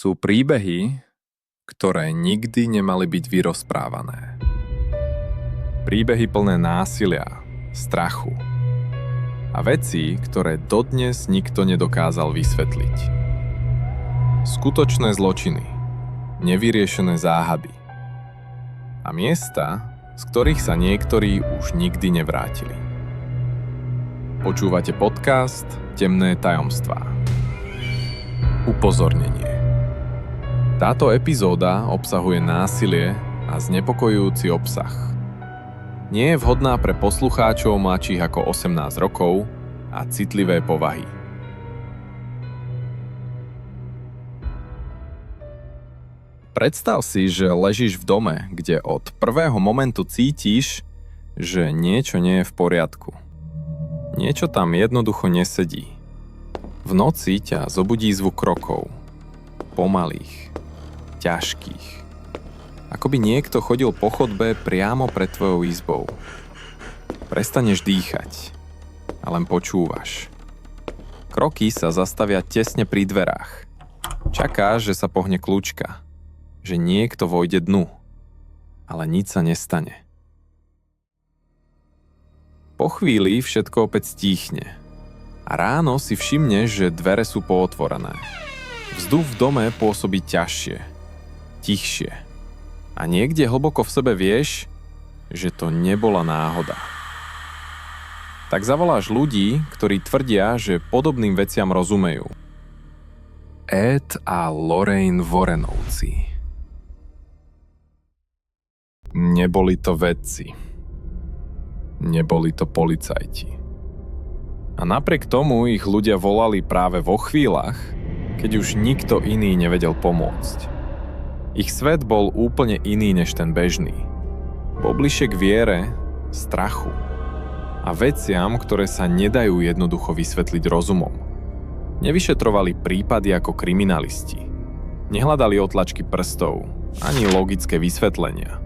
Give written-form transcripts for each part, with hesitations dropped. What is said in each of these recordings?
Sú príbehy, ktoré nikdy nemali byť vyrozprávané. Príbehy plné násilia, strachu a vecí, ktoré dodnes nikto nedokázal vysvetliť. Skutočné zločiny, nevyriešené záhady a miesta, z ktorých sa niektorí už nikdy nevrátili. Počúvate podcast Temné tajomstvá. Upozornenie. Táto epizóda obsahuje násilie a znepokojujúci obsah. Nie je vhodná pre poslucháčov mladších ako 18 rokov a citlivé povahy. Predstav si, že ležíš v dome, kde od prvého momentu cítiš, že niečo nie je v poriadku. Niečo tam jednoducho nesedí. V noci ťa zobudí zvuk krokov. Pomalých, ťažkých. Ako by niekto chodil po chodbe priamo pred tvojou izbou. Prestaneš dýchať a len počúvaš. Kroky sa zastavia tesne pri dverách. Čakáš, že sa pohne kľúčka. Že niekto vojde dnu. Ale nič sa nestane. Po chvíli všetko opäť stíchne. A ráno si všimneš, že dvere sú pootvorené. Vzduch v dome pôsobí ťažšie, tichšie. A niekde hlboko v sebe vieš, že to nebola náhoda. Tak zavoláš ľudí, ktorí tvrdia, že podobným veciam rozumejú. Ed a Lorraine Warrenovci. Neboli to vedci. Neboli to policajti. A napriek tomu ich ľudia volali práve vo chvíľach, keď už nikto iný nevedel pomôcť. Ich svet bol úplne iný než ten bežný. Bol bližšie k viere, strachu a veciam, ktoré sa nedajú jednoducho vysvetliť rozumom. Nevyšetrovali prípady ako kriminalisti. Nehľadali otlačky prstov, ani logické vysvetlenia.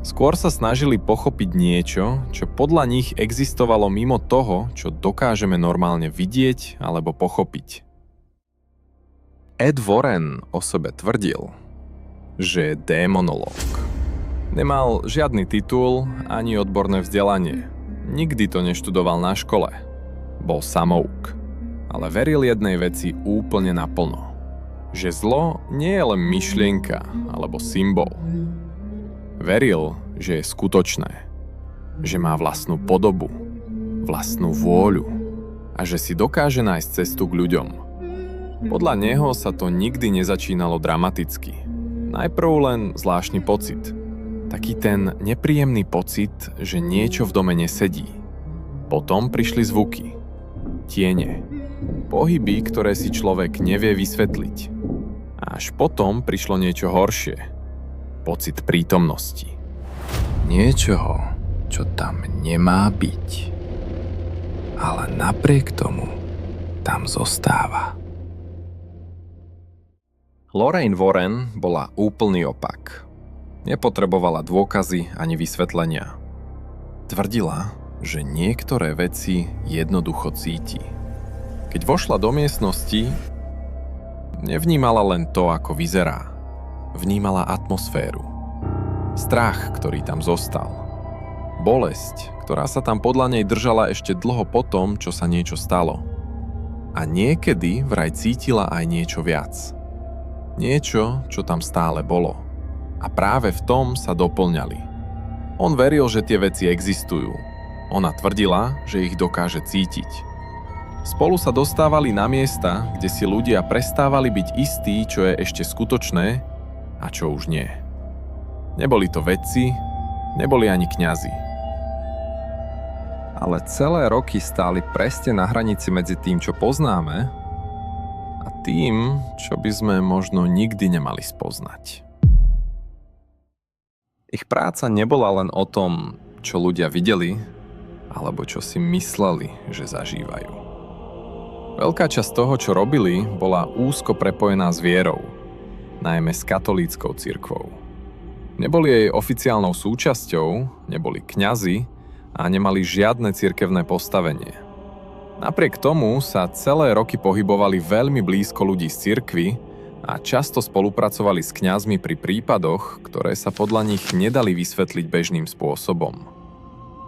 Skôr sa snažili pochopiť niečo, čo podľa nich existovalo mimo toho, čo dokážeme normálne vidieť alebo pochopiť. Ed Warren o sebe tvrdil, že je démonológ. Nemal žiadny titul ani odborné vzdelanie. Nikdy to neštudoval na škole. Bol samouk. Ale veril jednej veci úplne naplno. Že zlo nie je len myšlienka alebo symbol. Veril, že je skutočné, že má vlastnú podobu, vlastnú vôľu a že si dokáže nájsť cestu k ľuďom. Podľa neho sa to nikdy nezačínalo dramaticky. Najprv len zvláštny pocit. Taký ten nepríjemný pocit, že niečo v dome nesedí. Potom prišli zvuky, tiene, pohyby, ktoré si človek nevie vysvetliť. A až potom prišlo niečo horšie. Pocit prítomnosti. Niečoho, čo tam nemá byť. Ale napriek tomu tam zostáva. Lorraine Warren bola úplný opak. Nepotrebovala dôkazy ani vysvetlenia. Tvrdila, že niektoré veci jednoducho cíti. Keď vošla do miestnosti, nevnímala len to, ako vyzerá. Vnímala atmosféru. Strach, ktorý tam zostal. Bolesť, ktorá sa tam podľa nej držala ešte dlho po tom, čo sa niečo stalo. A niekedy vraj cítila aj niečo viac. Niečo, čo tam stále bolo. A práve v tom sa doplňali. On veril, že tie veci existujú. Ona tvrdila, že ich dokáže cítiť. Spolu sa dostávali na miesta, kde si ľudia prestávali byť istí, čo je ešte skutočné a čo už nie. Neboli to vedci, neboli ani kňazi. Ale celé roky stáli presne na hranici medzi tým, čo poznáme a tým, čo by sme možno nikdy nemali spoznať. Ich práca nebola len o tom, čo ľudia videli, alebo čo si mysleli, že zažívajú. Veľká časť toho, čo robili, bola úzko prepojená s vierou, najmä s katolíckou cirkvou. Neboli jej oficiálnou súčasťou, neboli kňazi a nemali žiadne cirkevné postavenie. Napriek tomu sa celé roky pohybovali veľmi blízko ľudí z cirkvi a často spolupracovali s kňazmi pri prípadoch, ktoré sa podľa nich nedali vysvetliť bežným spôsobom.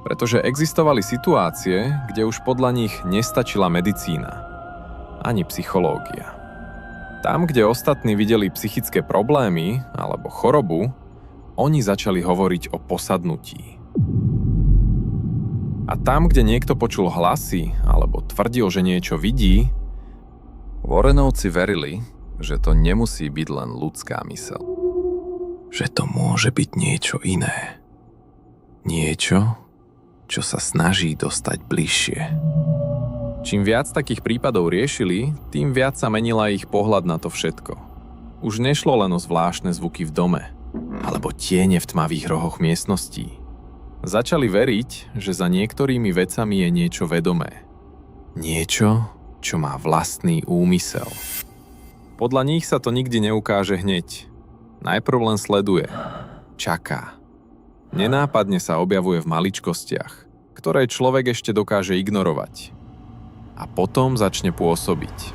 Pretože existovali situácie, kde už podľa nich nestačila medicína, ani psychológia. Tam, kde ostatní videli psychické problémy alebo chorobu, oni začali hovoriť o posadnutí. A tam, kde niekto počul hlasy alebo tvrdil, že niečo vidí, Warrenovci verili, že to nemusí byť len ľudská myseľ. Že to môže byť niečo iné. Niečo, čo sa snaží dostať bližšie. Čím viac takých prípadov riešili, tým viac sa menila ich pohľad na to všetko. Už nešlo len o zvláštne zvuky v dome, alebo tiene v tmavých rohoch miestností. Začali veriť, že za niektorými vecami je niečo vedomé. Niečo, čo má vlastný úmysel. Podľa nich sa to nikdy neukáže hneď. Najprv len sleduje. Čaká. Nenápadne sa objavuje v maličkostiach, ktoré človek ešte dokáže ignorovať. A potom začne pôsobiť.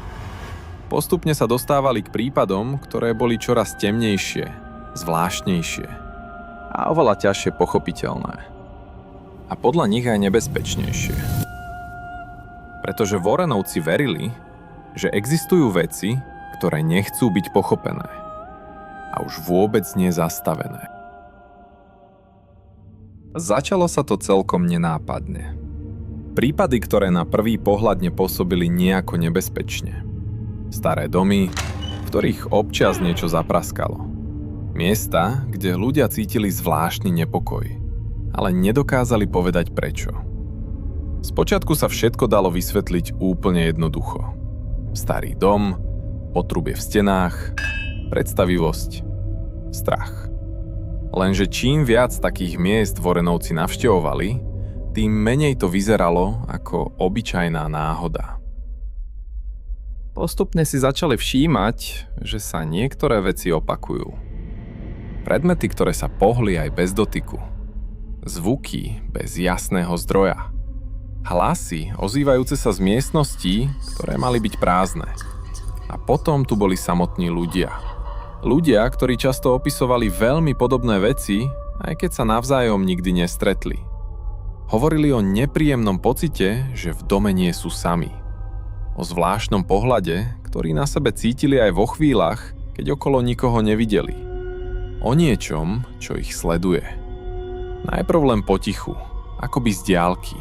Postupne sa dostávali k prípadom, ktoré boli čoraz temnejšie, zvláštnejšie a oveľa ťažšie pochopiteľné. A podľa nich aj nebezpečnejšie. Pretože Warrenovci verili, že existujú veci, ktoré nechcú byť pochopené a už vôbec nie zastavené. Začalo sa to celkom nenápadne. Prípady, ktoré na prvý pohľad nepôsobili nejako nebezpečne. Staré domy, v ktorých občas niečo zapraskalo. Miesta, kde ľudia cítili zvláštny nepokoj, ale nedokázali povedať prečo. Spočiatku sa všetko dalo vysvetliť úplne jednoducho. Starý dom, potrubie v stenách, predstavivosť, strach. Lenže čím viac takých miest Warrenovci navštevovali, tým menej to vyzeralo ako obyčajná náhoda. Postupne si začali všímať, že sa niektoré veci opakujú. Predmety, ktoré sa pohli aj bez dotyku. Zvuky bez jasného zdroja. Hlasy ozývajúce sa z miestností, ktoré mali byť prázdne. A potom tu boli samotní ľudia. Ľudia, ktorí často opisovali veľmi podobné veci, aj keď sa navzájom nikdy nestretli. Hovorili o nepríjemnom pocite, že v dome nie sú sami. O zvláštnom pohľade, ktorý na sebe cítili aj vo chvíľach, keď okolo nikoho nevideli. O niečom, čo ich sleduje. Najprv len potichu, akoby z diaľky,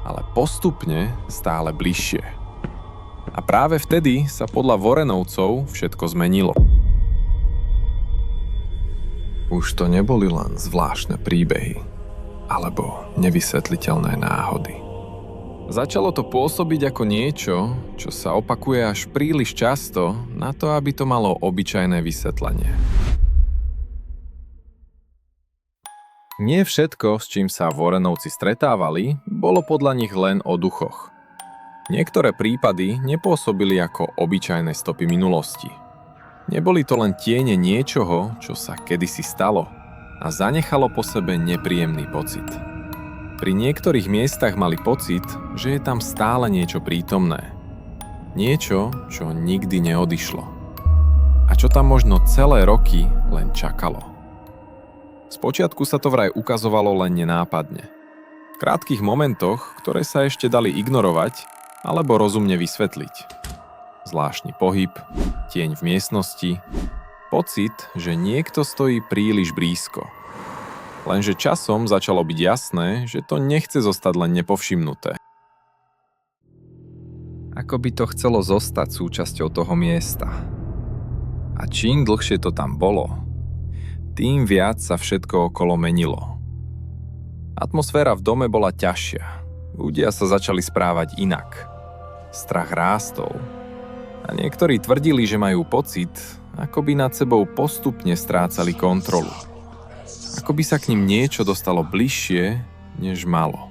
ale postupne stále bližšie. A práve vtedy sa podľa Warrenovcov všetko zmenilo. Už to neboli len zvláštne príbehy alebo nevysvetliteľné náhody. Začalo to pôsobiť ako niečo, čo sa opakuje až príliš často na to, aby to malo obyčajné vysvetlenie. Nie všetko, s čím sa Warrenovci stretávali, bolo podľa nich len o duchoch. Niektoré prípady nepôsobili ako obyčajné stopy minulosti. Neboli to len tiene niečoho, čo sa kedysi stalo a zanechalo po sebe nepríjemný pocit. Pri niektorých miestach mali pocit, že je tam stále niečo prítomné. Niečo, čo nikdy neodišlo. A čo tam možno celé roky len čakalo. Spočiatku sa to vraj ukazovalo len nenápadne. V krátkych momentoch, ktoré sa ešte dali ignorovať alebo rozumne vysvetliť. Zvláštny pohyb, tieň v miestnosti, pocit, že niekto stojí príliš blízko. Lenže časom začalo byť jasné, že to nechce zostať len nepovšimnuté. Ako by to chcelo zostať súčasťou toho miesta. A čím dlhšie to tam bolo, tým viac sa všetko okolo menilo. Atmosféra v dome bola ťažšia. Ľudia sa začali správať inak. Strach rástol. A niektorí tvrdili, že majú pocit, ako by nad sebou postupne strácali kontrolu. Ako by sa k nim niečo dostalo bližšie, než malo.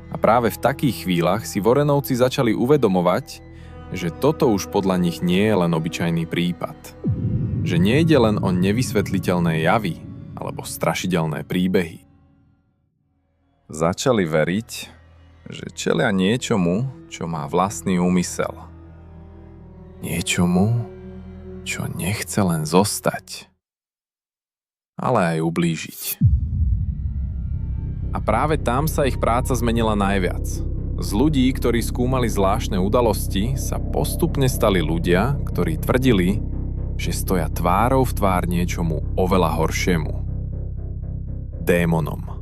A práve v takých chvíľach si Warrenovci začali uvedomovať, že toto už podľa nich nie je len obyčajný prípad. Že nejde len o nevysvetliteľné javy alebo strašidelné príbehy. Začali veriť, že čelia niečomu, čo má vlastný úmysel. Niečomu, čo nechce len zostať, ale aj ublížiť. A práve tam sa ich práca zmenila najviac. Z ľudí, ktorí skúmali zvláštne udalosti, sa postupne stali ľudia, ktorí tvrdili, že stoja tvárou v tvár niečomu oveľa horšiemu. Démonom.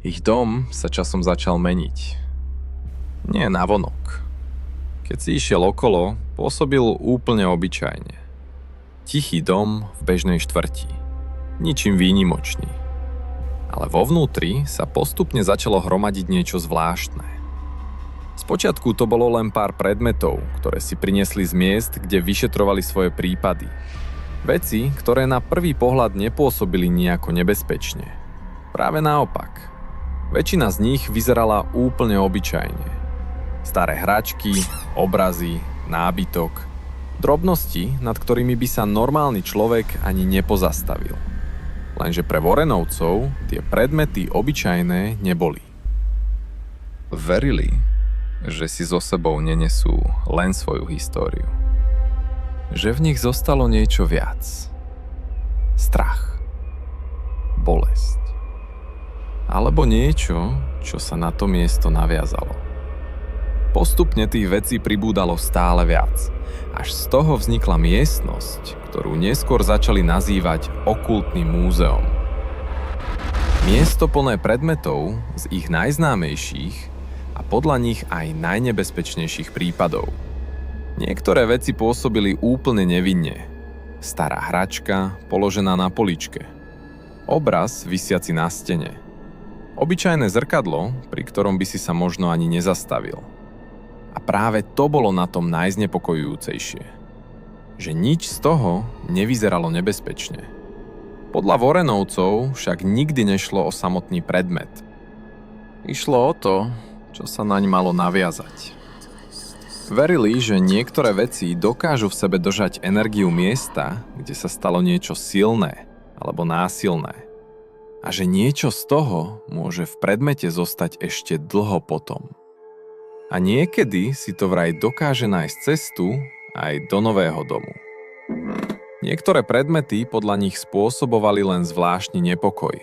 Ich dom sa časom začal meniť. Nie navonok. Keď si išiel okolo, pôsobil úplne obyčajne. Tichý dom v bežnej štvrti. Ničím výnimočný. Ale vo vnútri sa postupne začalo hromadiť niečo zvláštne. Spočiatku to bolo len pár predmetov, ktoré si priniesli z miest, kde vyšetrovali svoje prípady. Veci, ktoré na prvý pohľad nepôsobili nejako nebezpečne. Práve naopak. Väčšina z nich vyzerala úplne obyčajne. Staré hračky, obrazy, nábytok, drobnosti, nad ktorými by sa normálny človek ani nepozastavil. Lenže pre Warrenovcov tie predmety obyčajné neboli. Verili, že si so sebou nenesú len svoju históriu. Že v nich zostalo niečo viac. Strach. Bolesť. Alebo niečo, čo sa na to miesto naviazalo. Postupne tých vecí pribúdalo stále viac, až z toho vznikla miestnosť, ktorú neskôr začali nazývať okultným múzeom. Miesto plné predmetov z ich najznámejších a podľa nich aj najnebezpečnejších prípadov. Niektoré veci pôsobili úplne nevinne. Stará hračka položená na poličke. Obraz visiaci na stene. Obyčajné zrkadlo, pri ktorom by si sa možno ani nezastavil. A práve to bolo na tom najznepokojujúcejšie. Že nič z toho nevyzeralo nebezpečne. Podľa Warrenovcov však nikdy nešlo o samotný predmet. Išlo o to, čo sa naň malo naviazať. Verili, že niektoré veci dokážu v sebe držať energiu miesta, kde sa stalo niečo silné alebo násilné. A že niečo z toho môže v predmete zostať ešte dlho potom. A niekedy si to vraj dokáže nájsť cestu aj do nového domu. Niektoré predmety podľa nich spôsobovali len zvláštny nepokoj.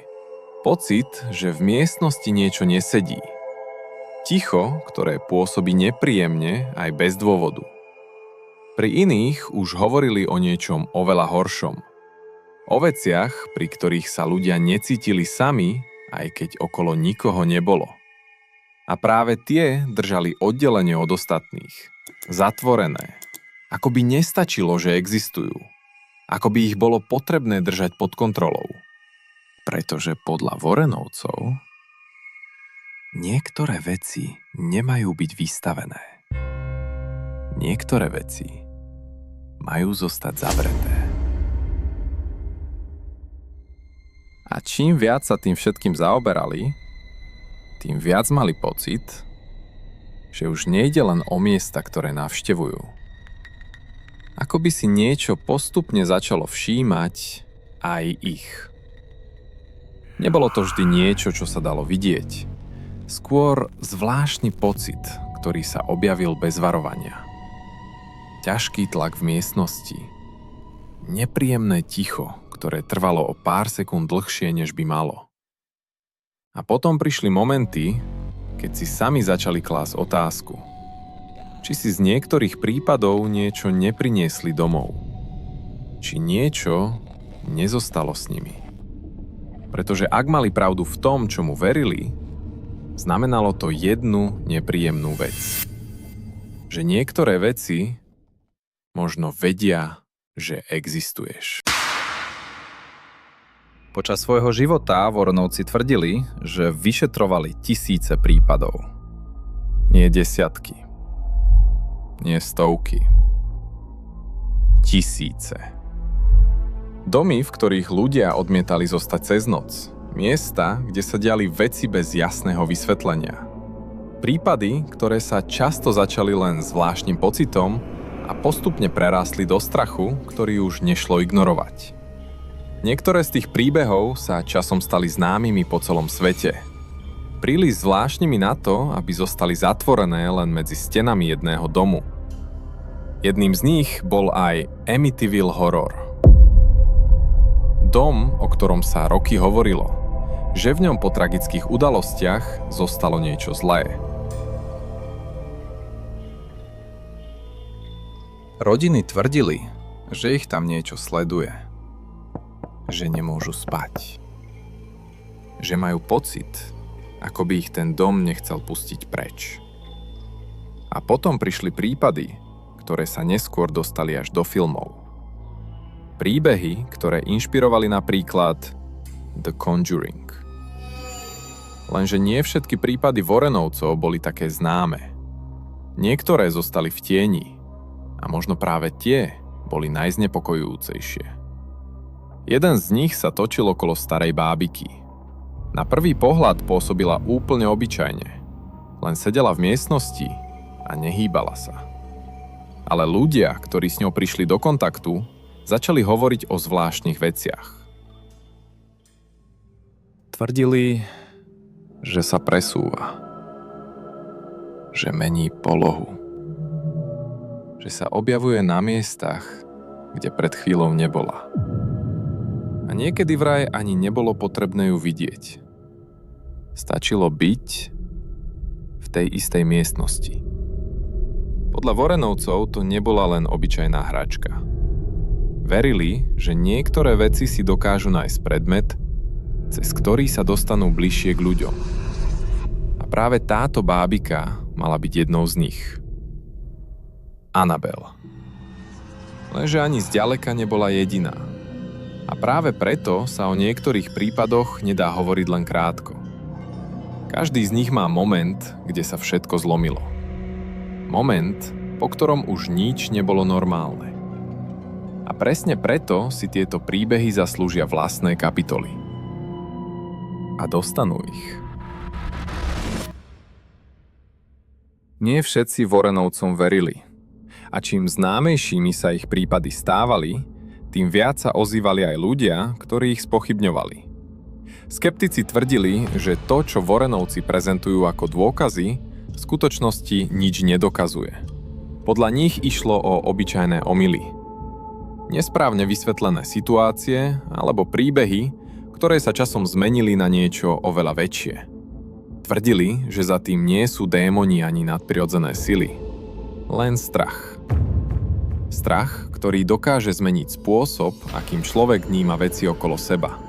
Pocit, že v miestnosti niečo nesedí. Ticho, ktoré pôsobí nepríjemne aj bez dôvodu. Pri iných už hovorili o niečom oveľa horšom. O veciach, pri ktorých sa ľudia necítili sami, aj keď okolo nikoho nebolo. A práve tie držali oddelenie od ostatných. Zatvorené. Ako by nestačilo, že existujú. Ako by ich bolo potrebné držať pod kontrolou. Pretože podľa Warrenovcov niektoré veci nemajú byť vystavené. Niektoré veci majú zostať zavreté. A čím viac sa tým všetkým zaoberali, tým viac mali pocit, že už nejde len o miesta, ktoré navštevujú. Ako by si niečo postupne začalo všímať aj ich. Nebolo to vždy niečo, čo sa dalo vidieť. Skôr zvláštny pocit, ktorý sa objavil bez varovania. Ťažký tlak v miestnosti. Nepríjemné ticho, ktoré trvalo o pár sekúnd dlhšie, než by malo. A potom prišli momenty, keď si sami začali klásť otázku. Či si z niektorých prípadov niečo nepriniesli domov. Či niečo nezostalo s nimi. Pretože ak mali pravdu v tom, čomu verili, znamenalo to jednu nepríjemnú vec. Že niektoré veci možno vedia, že existuješ. Počas svojho života Warrenovci tvrdili, že vyšetrovali tisíce prípadov. Nie desiatky. Nie stovky. Tisíce. Domy, v ktorých ľudia odmietali zostať cez noc. Miesta, kde sa diali veci bez jasného vysvetlenia. Prípady, ktoré sa často začali len zvláštnym pocitom a postupne prerástli do strachu, ktorý už nešlo ignorovať. Niektoré z tých príbehov sa časom stali známymi po celom svete. Príliš zvláštnymi na to, aby zostali zatvorené len medzi stenami jedného domu. Jedným z nich bol aj Amityville Horror. Dom, o ktorom sa roky hovorilo, že v ňom po tragických udalostiach zostalo niečo zlé. Rodiny tvrdili, že ich tam niečo sleduje. Že nemôžu spať. Že majú pocit, ako by ich ten dom nechcel pustiť preč. A potom prišli prípady, ktoré sa neskôr dostali až do filmov. Príbehy, ktoré inšpirovali napríklad The Conjuring. Lenže nie všetky prípady Warrenovcov boli také známe. Niektoré zostali v tieni a možno práve tie boli najznepokojujúcejšie. Jeden z nich sa točil okolo starej bábiky. Na prvý pohľad pôsobila úplne obyčajne. Len sedela v miestnosti a nehýbala sa. Ale ľudia, ktorí s ňou prišli do kontaktu, začali hovoriť o zvláštnych veciach. Tvrdili, že sa presúva. Že mení polohu. Že sa objavuje na miestach, kde pred chvíľou nebola. A niekedy vraj ani nebolo potrebné ju vidieť. Stačilo byť v tej istej miestnosti. Podľa Warrenovcov to nebola len obyčajná hračka. Verili, že niektoré veci si dokážu nájsť predmet, cez ktorý sa dostanú bližšie k ľuďom. A práve táto bábika mala byť jednou z nich. Annabelle. Lenže ani zďaleka nebola jediná. A práve preto sa o niektorých prípadoch nedá hovoriť len krátko. Každý z nich má moment, kde sa všetko zlomilo. Moment, po ktorom už nič nebolo normálne. A presne preto si tieto príbehy zaslúžia vlastné kapitoly. A dostanú ich. Nie všetci Warrenovcom verili. A čím známejšími sa ich prípady stávali, tým viac sa ozývali aj ľudia, ktorí ich spochybňovali. Skeptici tvrdili, že to, čo Warrenovci prezentujú ako dôkazy, v skutočnosti nič nedokazuje. Podľa nich išlo o obyčajné omyly. Nesprávne vysvetlené situácie alebo príbehy, ktoré sa časom zmenili na niečo oveľa väčšie. Tvrdili, že za tým nie sú démoni ani nadprirodzené sily. Len strach. Strach, ktorý dokáže zmeniť spôsob, akým človek vníma veci okolo seba.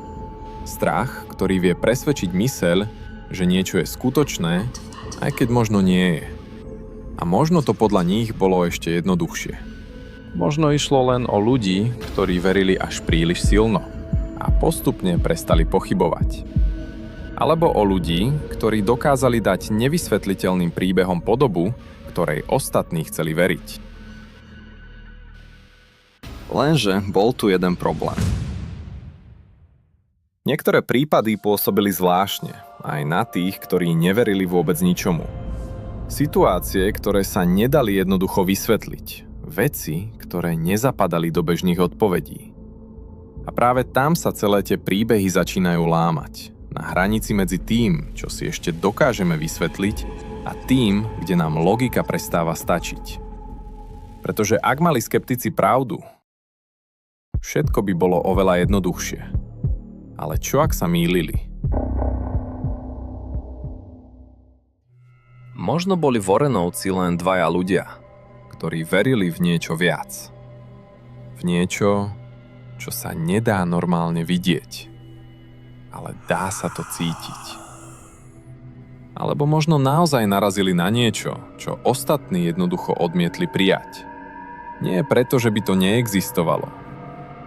Strach, ktorý vie presvedčiť myseľ, že niečo je skutočné, aj keď možno nie je. A možno to podľa nich bolo ešte jednoduchšie. Možno išlo len o ľudí, ktorí verili až príliš silno a postupne prestali pochybovať. Alebo o ľudí, ktorí dokázali dať nevysvetliteľným príbehom podobu, ktorej ostatní chceli veriť. Lenže bol tu jeden problém. Niektoré prípady pôsobili zvláštne, aj na tých, ktorí neverili vôbec ničomu. Situácie, ktoré sa nedali jednoducho vysvetliť. Veci, ktoré nezapadali do bežných odpovedí. A práve tam sa celé tie príbehy začínajú lámať. Na hranici medzi tým, čo si ešte dokážeme vysvetliť, a tým, kde nám logika prestáva stačiť. Pretože ak mali skeptici pravdu, všetko by bolo oveľa jednoduchšie. Ale čo ak sa mýlili? Možno boli Warrenovci len dvaja ľudia, ktorí verili v niečo viac. V niečo, čo sa nedá normálne vidieť, ale dá sa to cítiť. Alebo možno naozaj narazili na niečo, čo ostatní jednoducho odmietli prijať. Nie preto, že by to neexistovalo,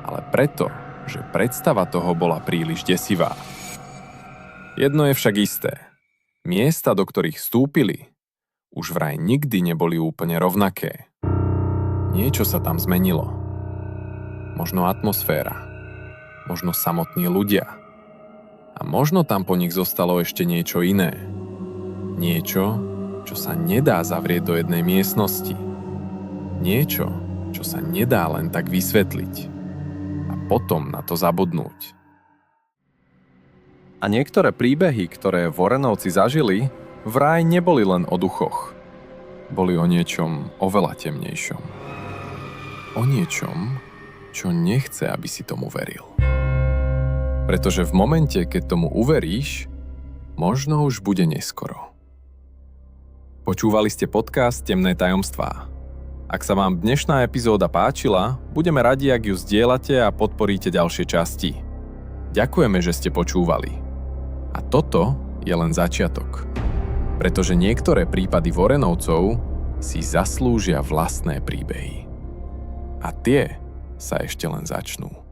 ale preto, že predstava toho bola príliš desivá. Jedno je však isté. Miesta, do ktorých vstúpili, už vraj nikdy neboli úplne rovnaké. Niečo sa tam zmenilo. Možno atmosféra. Možno samotní ľudia. A možno tam po nich zostalo ešte niečo iné. Niečo, čo sa nedá zavrieť do jednej miestnosti. Niečo, čo sa nedá len tak vysvetliť. A potom na to zabudnúť. A niektoré príbehy, ktoré Warrenovci zažili, vraj neboli len o duchoch. Boli o niečom oveľa temnejšom. o niečom, čo nechce, aby si tomu veril. Pretože v momente, keď tomu uveríš, možno už bude neskoro. Počúvali ste podcast Temné tajomstvá. Ak sa vám dnešná epizóda páčila, budeme radi, ak ju zdieľate a podporíte ďalšie časti. Ďakujeme, že ste počúvali. A toto je len začiatok. Pretože niektoré prípady Warrenovcov si zaslúžia vlastné príbehy. A tie sa ešte len začnú.